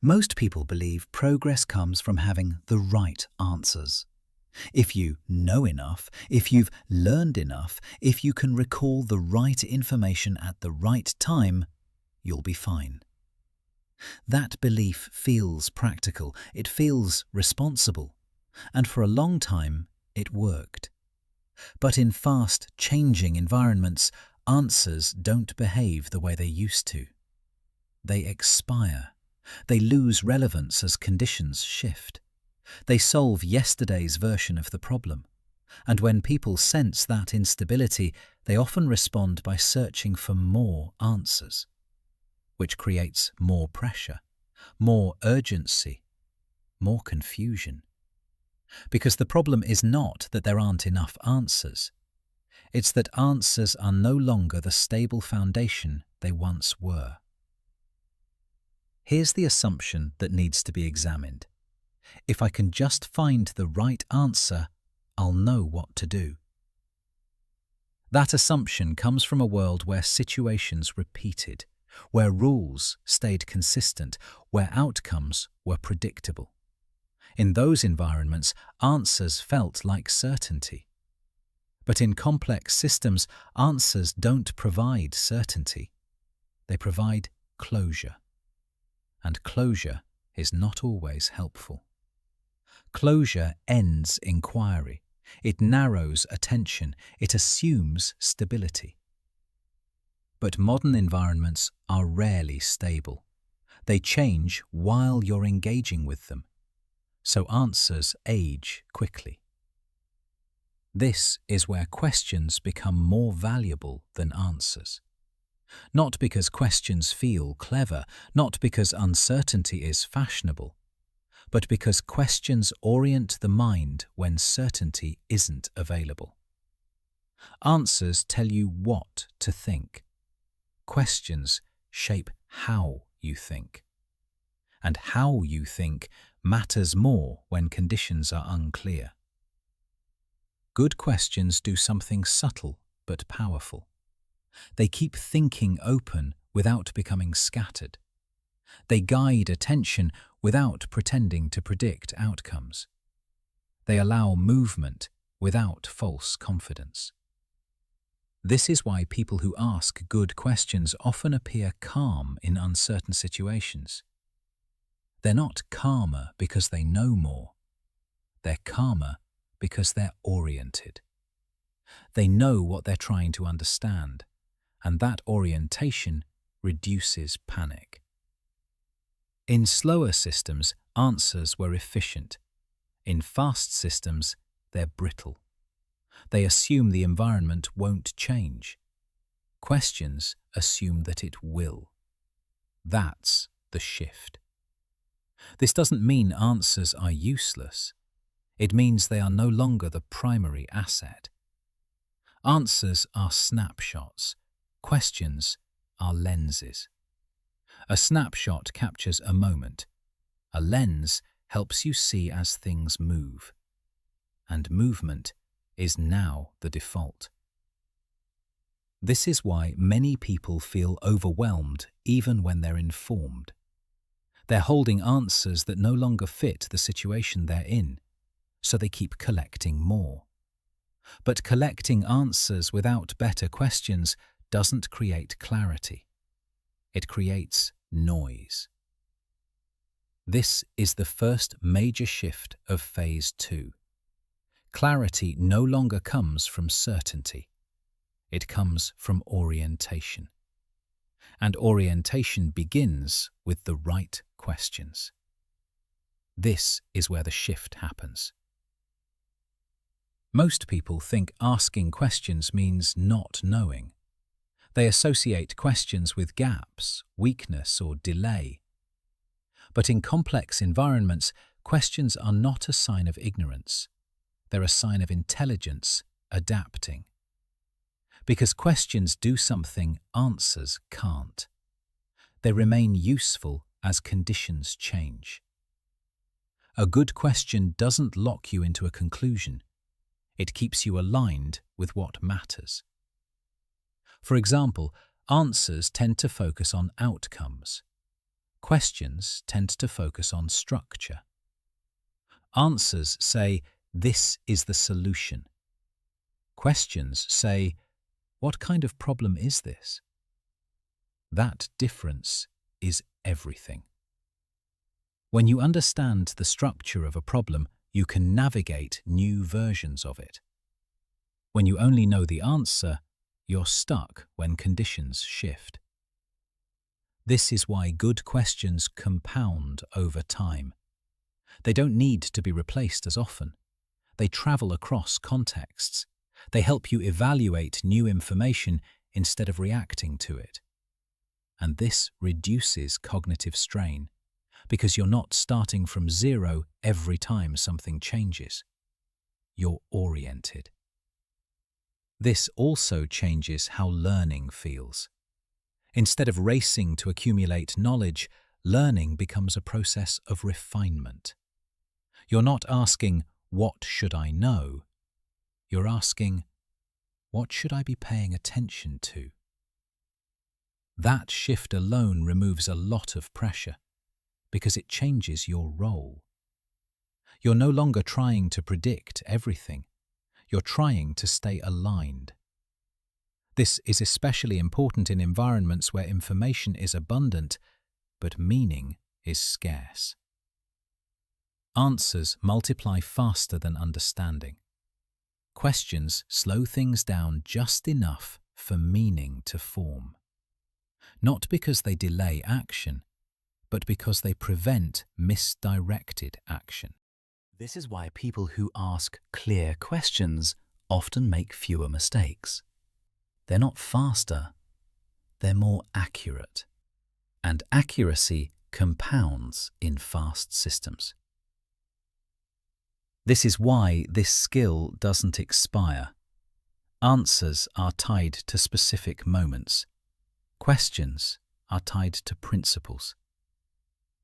Most people believe progress comes from having the right answers. If you know enough, if you've learned enough, if you can recall the right information at the right time, you'll be fine. That belief feels practical, it feels responsible, and for a long time it worked. But in fast-changing environments, answers don't behave the way they used to. They expire. They lose relevance as conditions shift. They solve yesterday's version of the problem. And when people sense that instability, they often respond by searching for more answers, which creates more pressure, more urgency, more confusion. Because the problem is not that there aren't enough answers. It's that answers are no longer the stable foundation they once were. Here's the assumption that needs to be examined. If I can just find the right answer, I'll know what to do. That assumption comes from a world where situations repeated, where rules stayed consistent, where outcomes were predictable. In those environments, answers felt like certainty. But in complex systems, answers don't provide certainty. They provide closure. And closure is not always helpful. Closure ends inquiry. It narrows attention. It assumes stability. But modern environments are rarely stable. They change while you're engaging with them. So answers age quickly. This is where questions become more valuable than answers. Not because questions feel clever, not because uncertainty is fashionable, but because questions orient the mind when certainty isn't available. Answers tell you what to think. Questions shape how you think. And how you think matters more when conditions are unclear. Good questions do something subtle but powerful. They keep thinking open without becoming scattered. They guide attention without pretending to predict outcomes. They allow movement without false confidence. This is why people who ask good questions often appear calm in uncertain situations. They're not calmer because they know more. They're calmer because they're oriented. They know what they're trying to understand, and that orientation reduces panic. In slower systems, answers were efficient. In fast systems, they're brittle. They assume the environment won't change. Questions assume that it will. That's the shift. This doesn't mean answers are useless. It means they are no longer the primary asset. Answers are snapshots. Questions are lenses. A snapshot captures a moment. A lens helps you see as things move. And movement is now the default. This is why many people feel overwhelmed even when they're informed. They're holding answers that no longer fit the situation they're in, so they keep collecting more. But collecting answers without better questions doesn't create clarity. It creates noise. This is the first major shift of Phase 2. Clarity no longer comes from certainty. It comes from orientation. And orientation begins with the right questions. This is where the shift happens. Most people think asking questions means not knowing. They associate questions with gaps, weakness, or delay. But in complex environments, questions are not a sign of ignorance. They're a sign of intelligence adapting. Because questions do something answers can't. They remain useful as conditions change. A good question doesn't lock you into a conclusion. It keeps you aligned with what matters. For example, answers tend to focus on outcomes. Questions tend to focus on structure. Answers say, "This is the solution." Questions say, "What kind of problem is this?" That difference is everything. When you understand the structure of a problem, you can navigate new versions of it. When you only know the answer, you're stuck when conditions shift. This is why good questions compound over time. They don't need to be replaced as often. They travel across contexts. They help you evaluate new information instead of reacting to it. And this reduces cognitive strain, because you're not starting from zero every time something changes. You're oriented. This also changes how learning feels. Instead of racing to accumulate knowledge, learning becomes a process of refinement. You're not asking, "What should I know?" You're asking, "What should I be paying attention to?" That shift alone removes a lot of pressure, because it changes your role. You're no longer trying to predict everything. You're trying to stay aligned. This is especially important in environments where information is abundant, but meaning is scarce. Answers multiply faster than understanding. Questions slow things down just enough for meaning to form. Not because they delay action, but because they prevent misdirected action. This is why people who ask clear questions often make fewer mistakes. They're not faster, they're more accurate. And accuracy compounds in fast systems. This is why this skill doesn't expire. Answers are tied to specific moments. Questions are tied to principles.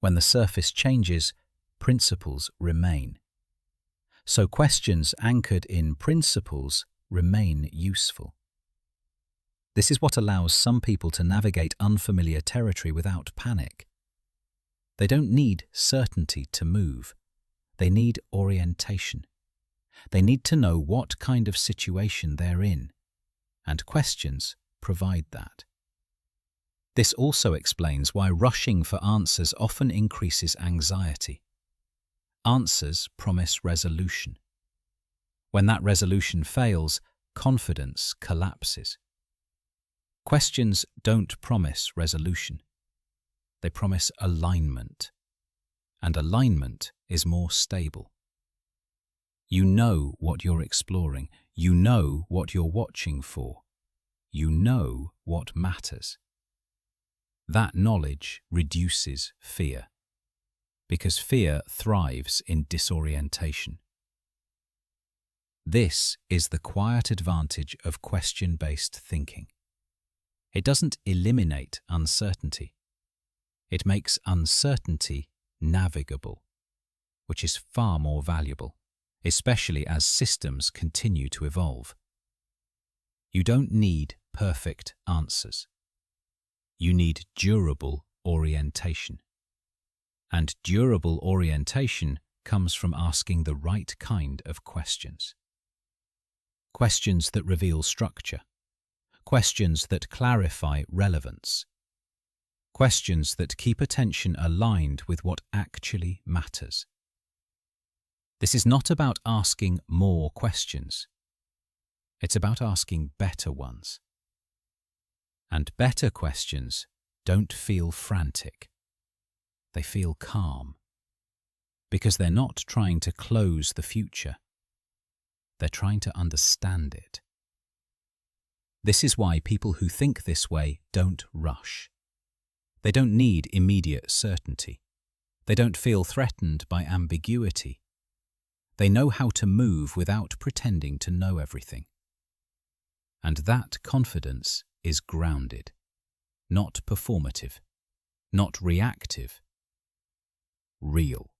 When the surface changes, principles remain. So questions anchored in principles remain useful. This is what allows some people to navigate unfamiliar territory without panic. They don't need certainty to move. They need orientation. They need to know what kind of situation they're in, and questions provide that. This also explains why rushing for answers often increases anxiety. Answers promise resolution. When that resolution fails, confidence collapses. Questions don't promise resolution. They promise alignment. And alignment is more stable. You know what you're exploring. You know what you're watching for. You know what matters. That knowledge reduces fear, because fear thrives in disorientation. This is the quiet advantage of question-based thinking. It doesn't eliminate uncertainty. It makes uncertainty navigable, which is far more valuable, especially as systems continue to evolve. You don't need perfect answers. You need durable orientation. And durable orientation comes from asking the right kind of questions. Questions that reveal structure. Questions that clarify relevance. Questions that keep attention aligned with what actually matters. This is not about asking more questions. It's about asking better ones. And better questions don't feel frantic. They feel calm. Because they're not trying to close the future. They're trying to understand it. This is why people who think this way don't rush. They don't need immediate certainty. They don't feel threatened by ambiguity. They know how to move without pretending to know everything. And that confidence is grounded, not performative, not reactive, real.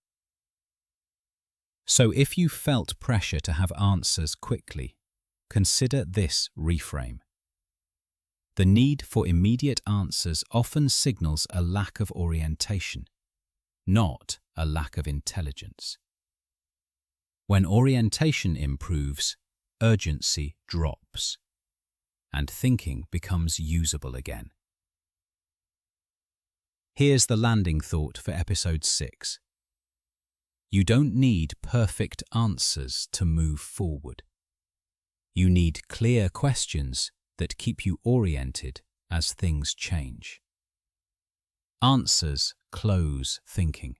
So if you felt pressure to have answers quickly, consider this reframe. The need for immediate answers often signals a lack of orientation, not a lack of intelligence. When orientation improves, urgency drops, and thinking becomes usable again. Here's the landing thought for episode 6. You don't need perfect answers to move forward. You need clear questions that keep you oriented as things change. Answers close thinking.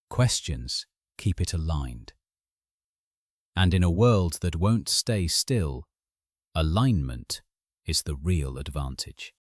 Questions keep it aligned. And in a world that won't stay still, alignment is the real advantage.